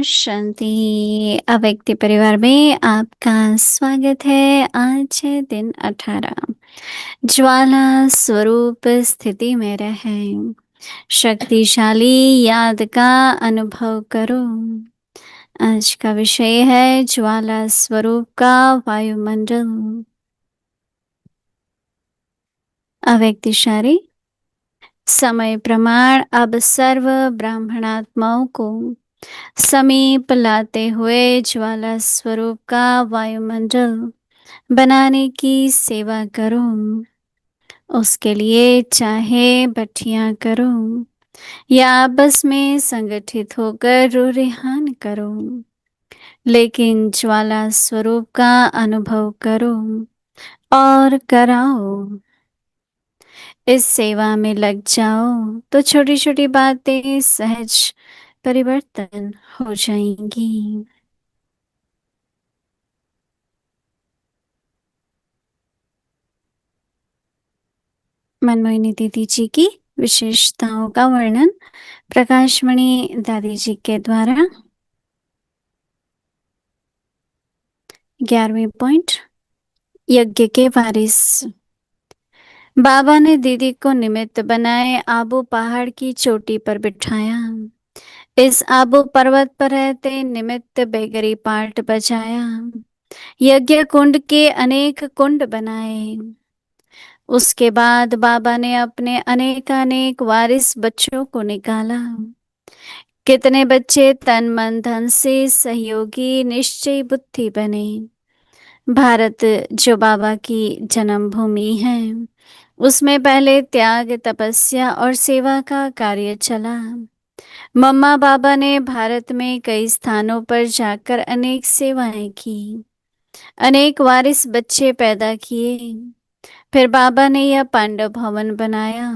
शांति। अव्यक्ति परिवार में आपका स्वागत है। आज है दिन 18। ज्वाला स्वरूप स्थिति में रहें, शक्तिशाली याद का अनुभव करो। आज का विषय है ज्वाला स्वरूप का वायुमंडल। अव्यक्तिशाली समय प्रमाण अब सर्व ब्राह्मणात्माओं को समीप लाते हुए ज्वाला स्वरूप का वायुमंडल बनाने की सेवा करो। उसके लिए चाहे भट्टियां करो या आपस में संगठित होकर रूरिहान करो, लेकिन ज्वाला स्वरूप का अनुभव करो और कराओ। इस सेवा में लग जाओ तो छोटी छोटी बातें सहज परिवर्तन हो जाएंगी। मनमोहिनी दीदी जी की विशेषताओं का वर्णन प्रकाशमणि दादी जी के द्वारा। 11वीं पॉइंट, यज्ञ के वारिस। बाबा ने दीदी को निमित्त बनाए आबू पहाड़ की चोटी पर बिठाया। इस आबू पर्वत पर रहते निमित्त बेगरी पार्ट बजाया। यज्ञ कुंड के अनेक कुंड बनाए। उसके बाद बाबा ने अपने अनेकानेक वारिस बच्चों को निकाला। कितने बच्चे तन मन धन से सहयोगी निश्चय बुद्धि बने। भारत जो बाबा की जन्मभूमि है, उसमें पहले त्याग तपस्या और सेवा का कार्य चला। मम्मा बाबा ने भारत में कई स्थानों पर जाकर अनेक सेवाएं की, अनेक वारिस बच्चे पैदा किए। फिर बाबा ने यह पांडव भवन बनाया।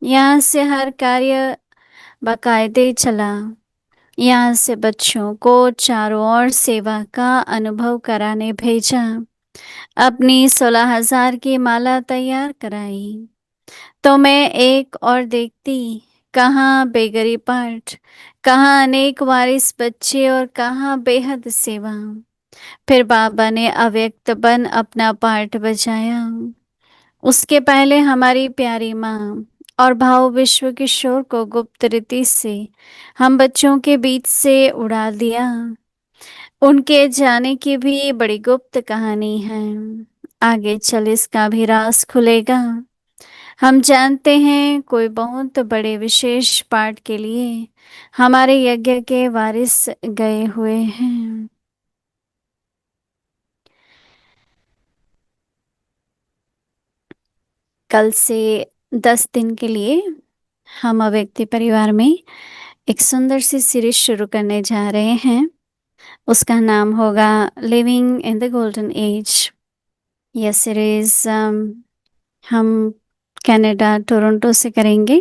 यहाँ से हर कार्य बाकायदे चला। यहाँ से बच्चों को चारों ओर सेवा का अनुभव कराने भेजा। अपनी 16,000 की माला तैयार कराई तो मैं एक और देखती, कहाँ बेगरी पाठ, कहाँ अनेक वारिस बच्चे और कहाँ बेहद सेवा। फिर बाबा ने अव्यक्त बन अपना पाठ बजाया। उसके पहले हमारी प्यारी माँ और भाव विश्व किशोर को गुप्त रीति से हम बच्चों के बीच से उड़ा दिया। उनके जाने की भी बड़ी गुप्त कहानी है। आगे चल इसका भी राज खुलेगा। हम जानते हैं कोई बहुत बड़े विशेष पाठ के लिए हमारे यज्ञ के वारिस गए हुए हैं। कल से 10 दिन के लिए हम अव्यक्ति परिवार में एक सुंदर सी सीरीज शुरू करने जा रहे हैं। उसका नाम होगा living in the golden age. यह सीरीज हम कनाडा टोरंटो से करेंगे।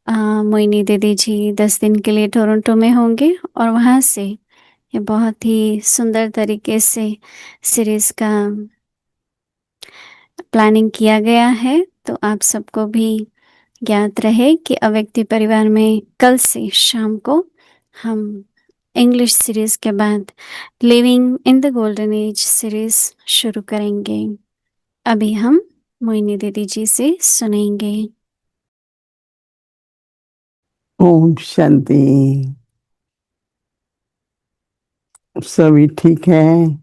मोइनी दीदी जी 10 दिन के लिए टोरंटो में होंगे और वहाँ से ये बहुत ही सुंदर तरीके से सीरीज का प्लानिंग किया गया है। तो आप सबको भी ज्ञात रहे कि अव्यक्ति परिवार में कल से शाम को हम इंग्लिश सीरीज के बाद living in the golden age series शुरू करेंगे। अभी हम मोइनी दीदी जी से सुनेंगे। ओम शांति। सभी ठीक है?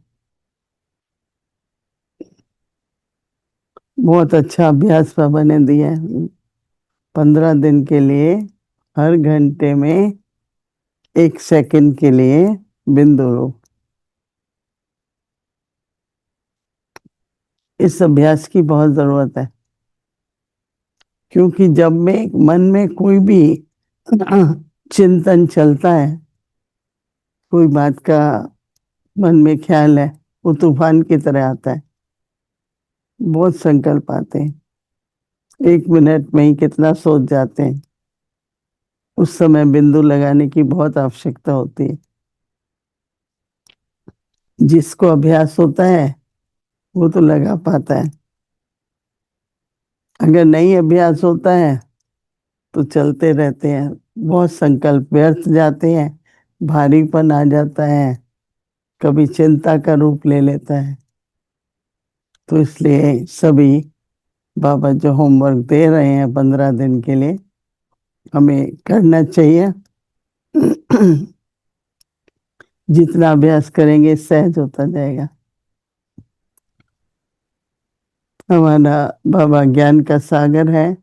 बहुत अच्छा अभ्यास बाबा ने दिया है। 15 दिन के लिए हर घंटे में 1 सेकंड के लिए बिंदु रो। इस अभ्यास की बहुत जरूरत है, क्योंकि जब में मन में कोई भी चिंतन चलता है, कोई बात का मन में ख्याल है, वो तूफान की तरह आता है। बहुत संकल्प आते हैं, 1 मिनट में ही कितना सोच जाते हैं। उस समय बिंदु लगाने की बहुत आवश्यकता होती है। जिसको अभ्यास होता है वो तो लगा पाता है। अगर नहीं अभ्यास होता है तो चलते रहते हैं, बहुत संकल्प व्यर्थ जाते हैं, भारीपन आ जाता है, कभी चिंता का रूप ले लेता है। तो इसलिए सभी बाबा जो होमवर्क दे रहे हैं 15 दिन के लिए, हमें करना चाहिए। जितना अभ्यास करेंगे सहज होता जाएगा। हमारा बाबा ज्ञान का सागर है,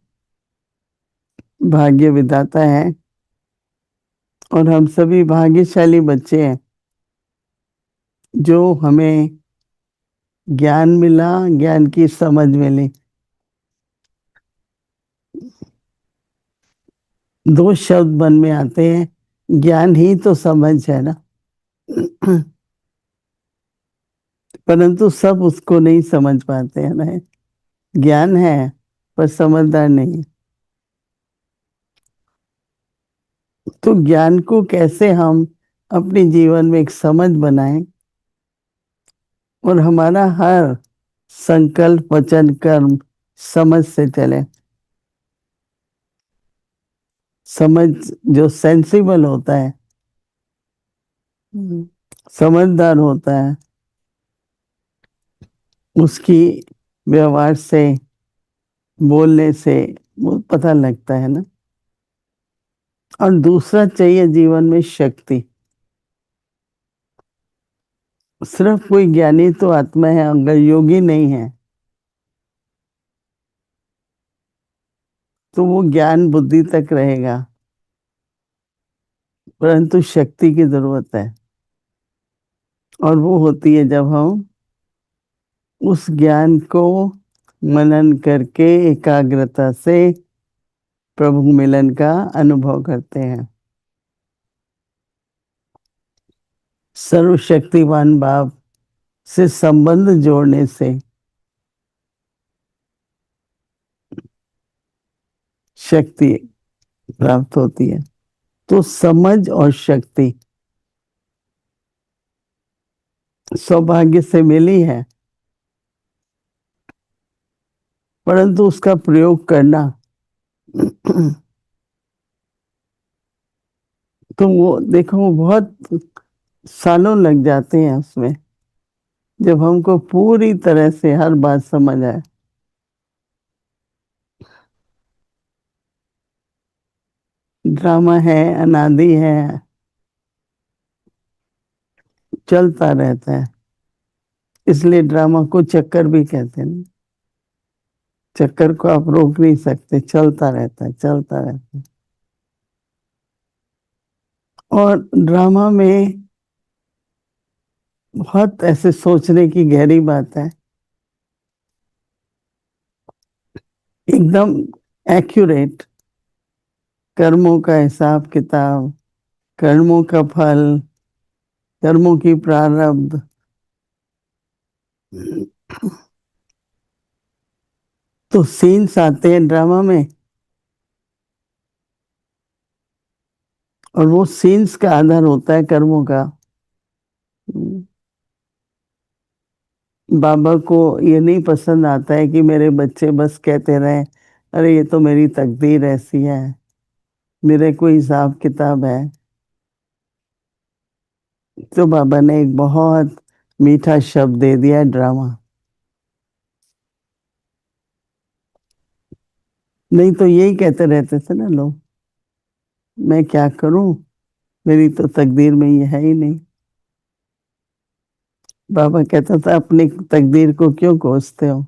भाग्य विधाता है, और हम सभी भाग्यशाली बच्चे हैं जो हमें ज्ञान मिला, ज्ञान की समझ मिली। दो शब्द मन में आते हैं, ज्ञान ही तो समझ है ना। परंतु सब उसको नहीं समझ पाते हैं ना। ज्ञान है पर समझदार नहीं। तो ज्ञान को कैसे हम अपने जीवन में एक समझ बनाएं और हमारा हर संकल्प वचन कर्म समझ से चले। समझ जो सेंसिबल होता है, समझदार होता है, उसकी व्यवहार से, बोलने से वो पता लगता है ना। और दूसरा चाहिए जीवन में शक्ति। सिर्फ कोई ज्ञानी तो आत्मा है, अगर योगी नहीं है तो वो ज्ञान बुद्धि तक रहेगा, परंतु शक्ति की जरूरत है। और वो होती है जब हम उस ज्ञान को मनन करके एकाग्रता से प्रभु मिलन का अनुभव करते हैं। सर्वशक्तिवान भाव से संबंध जोड़ने से शक्ति प्राप्त होती है। तो समझ और शक्ति सौभाग्य से मिली है, परंतु उसका प्रयोग करना तो वो देखो, वो बहुत सालों लग जाते हैं उसमें, जब हमको पूरी तरह से हर बात समझ आए। ड्रामा है, अनादि है, चलता रहता है। इसलिए ड्रामा को चक्कर भी कहते हैं। चक्कर को आप रोक नहीं सकते, चलता रहता है, चलता रहता है। और ड्रामा में बहुत ऐसे सोचने की गहरी बात है, एकदम एक्यूरेट। कर्मों का हिसाब किताब, कर्मों का फल, कर्मों की प्रारब्ध, तो सीन्स आते हैं ड्रामा में, और वो सीन्स का आधार होता है कर्मों का। बाबा को ये नहीं पसंद आता है कि मेरे बच्चे बस कहते रहे, अरे ये तो मेरी तकदीर ऐसी है, मेरे कोई हिसाब किताब है। तो बाबा ने एक बहुत मीठा शब्द दे दिया, ड्रामा। नहीं तो यही कहते रहते थे ना लोग, मैं क्या करूं, मेरी तो तकदीर में ये है ही नहीं। बाबा कहता था, अपनी तकदीर को क्यों कोसते हो।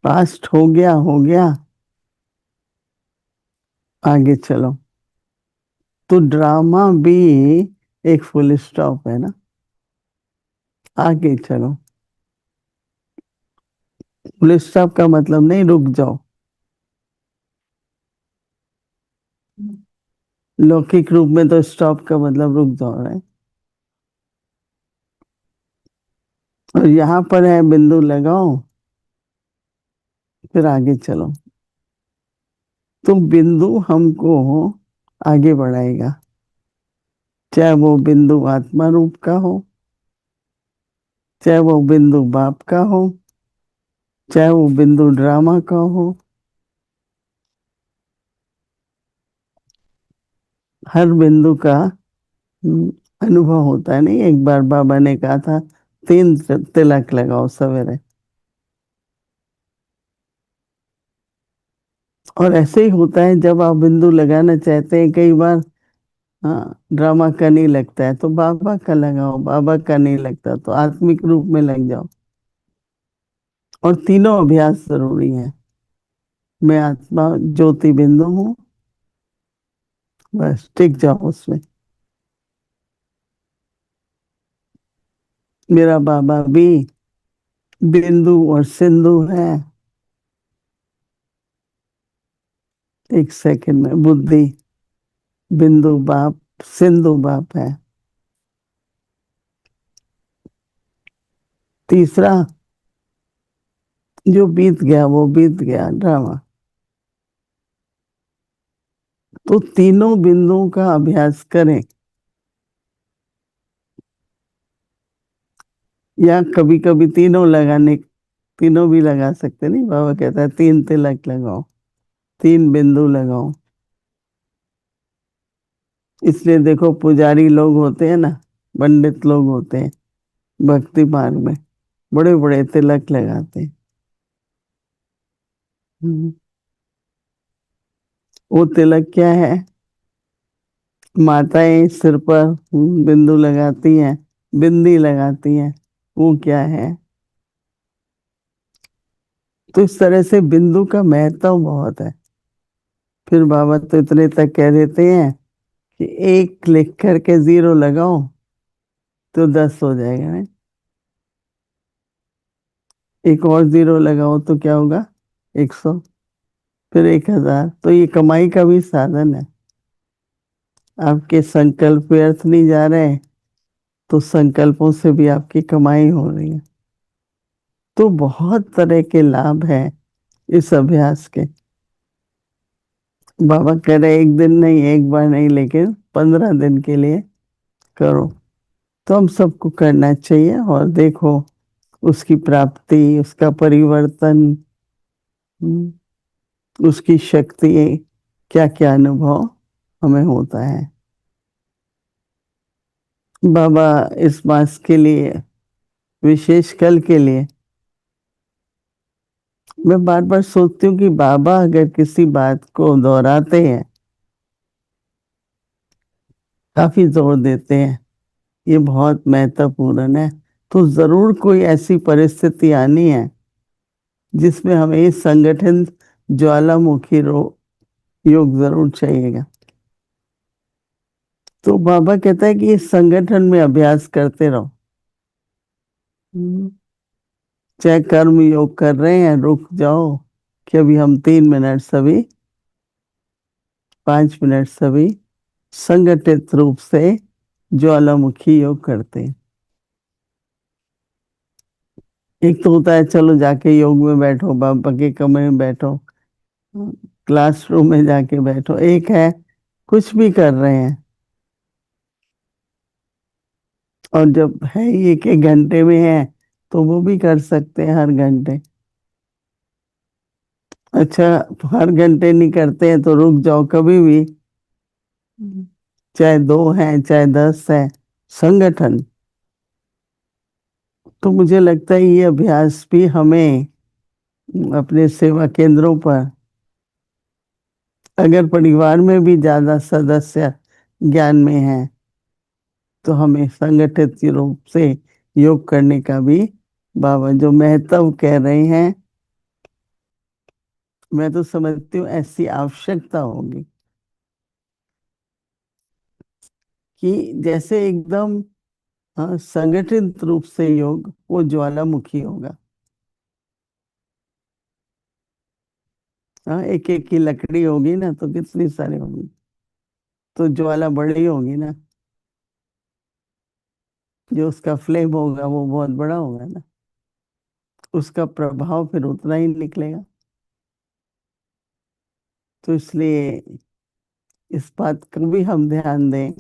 पास्ट हो गया, हो गया, आगे चलो। तो ड्रामा भी एक फुल स्टॉप है ना, आगे चलो। फुल स्टॉप का मतलब नहीं रुक जाओ, लौकिक रूप में तो स्टॉप का मतलब रुक जाओ है। और यहाँ पर है बिंदु लगाओ, फिर आगे चलो। तो बिंदु हमको आगे बढ़ाएगा, चाहे वो बिंदु आत्मा रूप का हो, चाहे वो बिंदु बाप का हो, चाहे वो बिंदु ड्रामा का हो। हर बिंदु का हम्म, अनुभव होता है। नहीं, एक बार बाबा ने कहा था 3 तिलक लगाओ सवेरे। और ऐसे ही होता है, जब आप बिंदु लगाना चाहते हैं कई बार, हाँ, ड्रामा का नहीं लगता है तो बाबा का लगाओ, बाबा का नहीं लगता तो आत्मिक रूप में लग जाओ। और तीनों अभ्यास जरूरी है। मैं आत्मा ज्योति बिंदु हूँ, बस टिक जाओ उसमें। मेरा बाबा भी बिंदु और सिंधु है। एक सेकंड में बुद्धि बिंदु बाप, सिंधु बाप है। तीसरा, जो बीत गया वो बीत गया ड्रामा। तो तीनों बिंदुओं का अभ्यास करें। या कभी कभी तीनों भी लगा सकते। नहीं, बाबा कहता है 3 तिलक लगाओ, 3 बिंदु लगाओ। इसलिए देखो, पुजारी लोग होते हैं ना, पंडित लोग होते हैं भक्ति मार्ग में, बड़े बड़े तिलक लगाते हैं। हम्म, वो तिलक क्या है? माताएं सिर पर बिंदु लगाती हैं, बिंदी लगाती हैं। वो क्या है? तो इस तरह से बिंदु का महत्व बहुत है। फिर बाबा तो इतने तक कह देते हैं कि एक लिख करके 0 लगाओ तो 10 हो जाएगा। नहीं, एक और 0 लगाओ तो क्या होगा? 100, फिर 1000। तो ये कमाई का भी साधन है। आपके संकल्प व्यर्थ नहीं जा रहे, तो संकल्पों से भी आपकी कमाई हो रही है। तो बहुत तरह के लाभ हैं इस अभ्यास के। बाबा कह रहे एक दिन नहीं, एक बार नहीं, लेकिन 15 दिन के लिए करो। तो हम सबको करना चाहिए, और देखो उसकी प्राप्ति, उसका परिवर्तन, उसकी शक्ति, क्या क्या अनुभव हमें होता है। बाबा इस मास के लिए, विशेष कल के लिए, मैं बार बार सोचती हूँ कि बाबा अगर किसी बात को दोहराते हैं, काफी जोर देते हैं, ये बहुत महत्वपूर्ण है, तो जरूर कोई ऐसी परिस्थिति आनी है जिसमें हमें इस संगठन ज्वालामुखी योग जरूर चाहिएगा। तो बाबा कहता है कि इस संगठन में अभ्यास करते रहो। हम्म, चाहे कर्म योग कर रहे हैं, रुक जाओ कि अभी हम 3 मिनट सभी, 5 मिनट सभी संगठित रूप से ज्वालामुखी योग करते हैं। एक तो होता है चलो जाके योग में बैठो, बाबा के कमरे में बैठो, क्लासरूम में जाके बैठो। एक है कुछ भी कर रहे हैं, और जब है ही एक एक घंटे में है तो वो भी कर सकते हैं हर घंटे। अच्छा, हर घंटे नहीं करते हैं तो रुक जाओ कभी भी, चाहे 2 हैं चाहे 10 है, संगठन। तो मुझे लगता है ये अभ्यास भी हमें अपने सेवा केंद्रों पर, अगर परिवार में भी ज्यादा सदस्य ज्ञान में हैं, तो हमें संगठित रूप से योग करने का भी बाबा जो महत्व कह रहे हैं, मैं तो समझती हूँ ऐसी आवश्यकता होगी कि जैसे एकदम, हाँ, संगठित रूप से योग वो ज्वालामुखी होगा। हाँ, एक एक की लकड़ी होगी ना तो कितनी सारी होगी, तो ज्वाला बड़ी होगी ना, जो उसका फ्लेम होगा वो बहुत बड़ा होगा ना, उसका प्रभाव फिर उतना ही निकलेगा। तो इसलिए इस बात को भी हम ध्यान दें।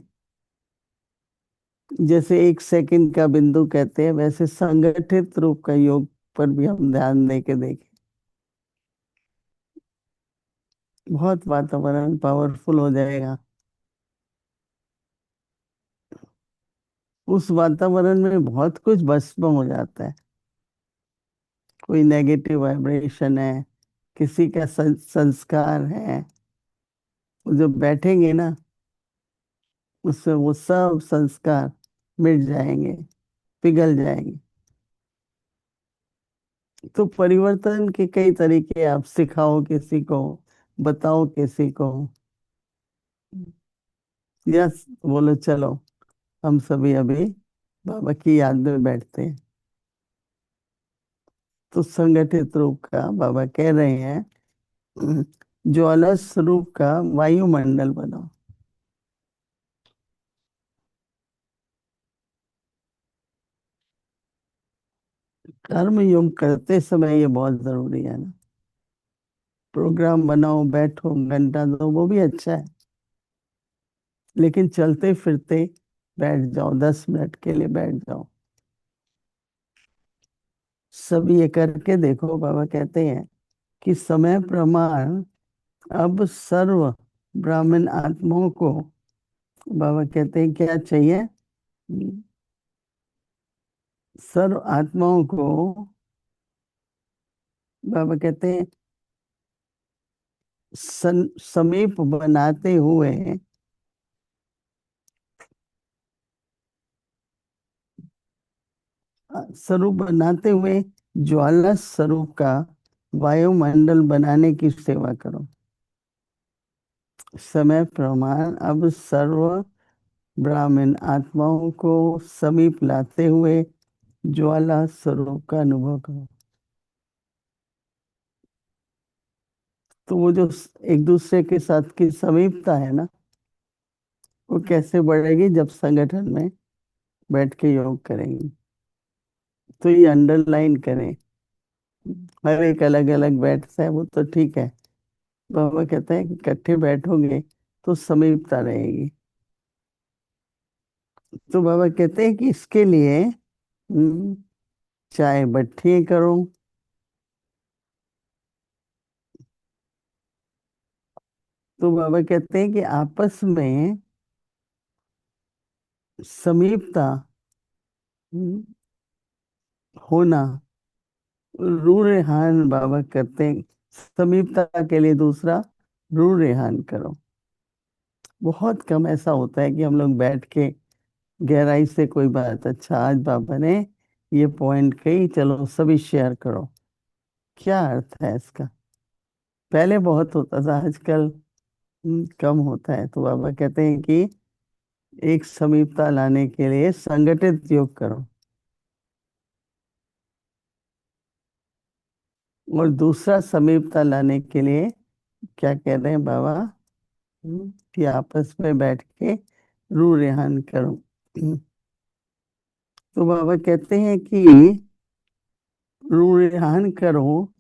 जैसे 1 सेकंड का बिंदु कहते हैं, वैसे संगठित रूप का योग पर भी हम ध्यान दे के देखें। बहुत वातावरण पावरफुल हो जाएगा। उस वातावरण में बहुत कुछ भस्म हो जाता है। कोई नेगेटिव वाइब्रेशन है, किसी का संस्कार है, वो जब बैठेंगे ना, उससे वो सब संस्कार मिट जाएंगे, पिघल जाएंगे। तो परिवर्तन के कई तरीके, आप सिखाओ किसी को, बताओ किसी को, या बोलो चलो हम सभी अभी बाबा की याद में बैठते हैं। तो संगठित रूप का बाबा कह रहे हैं, ज्वाला स्वरूप का वायुमंडल बनाओ। कर्म योग करते समय ये बहुत जरूरी है ना। प्रोग्राम बनाओ, बैठो, घंटा दो, वो भी अच्छा है, लेकिन चलते फिरते बैठ जाओ, 10 मिनट के लिए बैठ जाओ। सब ये करके देखो, बाबा कहते हैं कि समय प्रमाण अब सर्व ब्राह्मण आत्माओं को, बाबा कहते हैं क्या चाहिए, सर्व आत्माओं को, बाबा कहते हैं समीप बनाते हुए, स्वरूप बनाते हुए ज्वाला स्वरूप का वायुमंडल बनाने की सेवा करो। समय प्रमाण अब सर्व ब्राह्मण आत्माओं को समीप लाते हुए ज्वाला स्वरूप का अनुभव करो। तो वो जो एक दूसरे के साथ की समीपता है ना, वो कैसे बढ़ेगी, जब संगठन में बैठ के योग करेंगे। तो ये अंडरलाइन करें, हर एक अलग अलग बैठता है वो तो ठीक है, बाबा कहते हैं कि इकट्ठे बैठोगे तो समीपता रहेगी। तो बाबा कहते हैं कि इसके लिए चाहे बट्ठे करो, तो बाबा कहते हैं कि आपस में समीपता हम्म, होना, रू रेहान बाबा कहते हैं, समीपता के लिए दूसरा रू रेहान करो। बहुत कम ऐसा होता है कि हम लोग बैठ के गहराई से कोई बात, अच्छा आज बाबा ने ये पॉइंट कही, चलो सभी शेयर करो, क्या अर्थ है इसका। पहले बहुत होता था, आजकल कम होता है। तो बाबा कहते हैं कि एक समीपता लाने के लिए संगठित योग करो, और दूसरा समीपता लाने के लिए क्या कह रहे हैं बाबा, कि आपस में बैठ के रू रेहान करो। तो बाबा कहते हैं कि रू रेहान करो,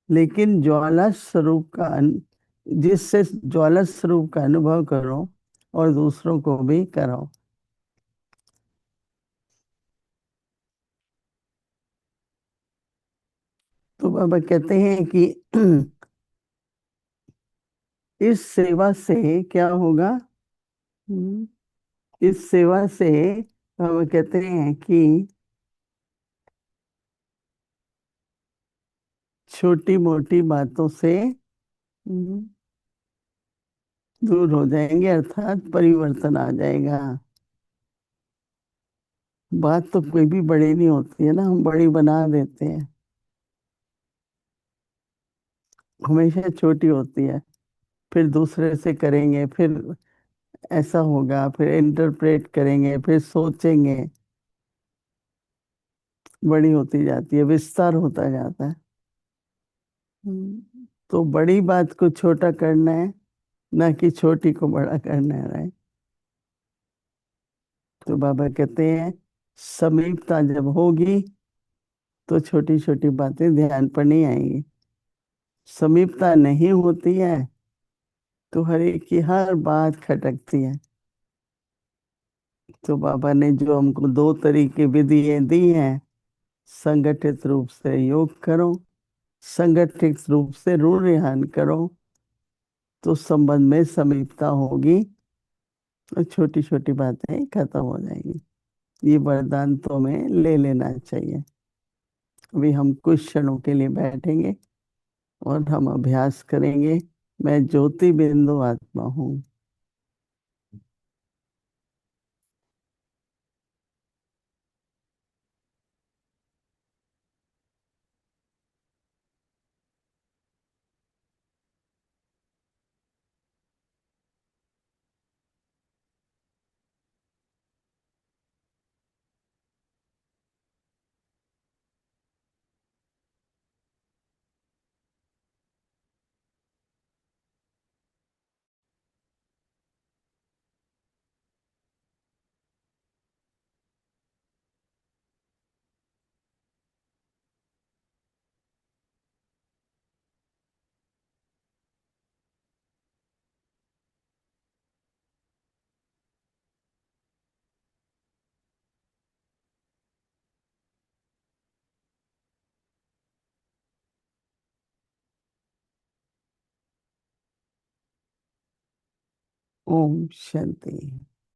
लेकिन ज्वाला स्वरूप का जिससे ज्वाला स्वरूप का अनुभव करो और दूसरों को भी कराओ। तो बाबा कहते हैं कि इस सेवा से क्या होगा, हम्म, इस सेवा से बाबा कहते हैं कि छोटी मोटी बातों से दूर हो जाएंगे, अर्थात परिवर्तन आ जाएगा। बात तो कोई भी बड़ी नहीं होती है ना, हम बड़ी बना देते हैं, हमेशा छोटी होती है। फिर दूसरे से करेंगे, फिर ऐसा होगा, फिर इंटरप्रेट करेंगे, फिर सोचेंगे, बड़ी होती जाती है, विस्तार होता जाता है। तो बड़ी बात को छोटा करना है, ना कि छोटी को बड़ा करना है, राइट। तो बाबा कहते हैं समीपता जब होगी तो छोटी छोटी बातें ध्यान पर नहीं आएंगी। समीपता नहीं होती है तो हर एक की हर बात खटकती है। तो बाबा ने जो हमको दो तरीके विधियां दी हैं, संगठित रूप से योग करो, संगठित रूप से ऋण रिहान करो, तो संबंध में समीपता होगी, और छोटी छोटी बातें खत्म हो जाएंगी। ये वरदान तो हमें ले लेना चाहिए। अभी हम कुछ क्षणों के लिए बैठेंगे और हम अभ्यास करेंगे। मैं ज्योति बिंदु आत्मा हूँ। ओम शांति।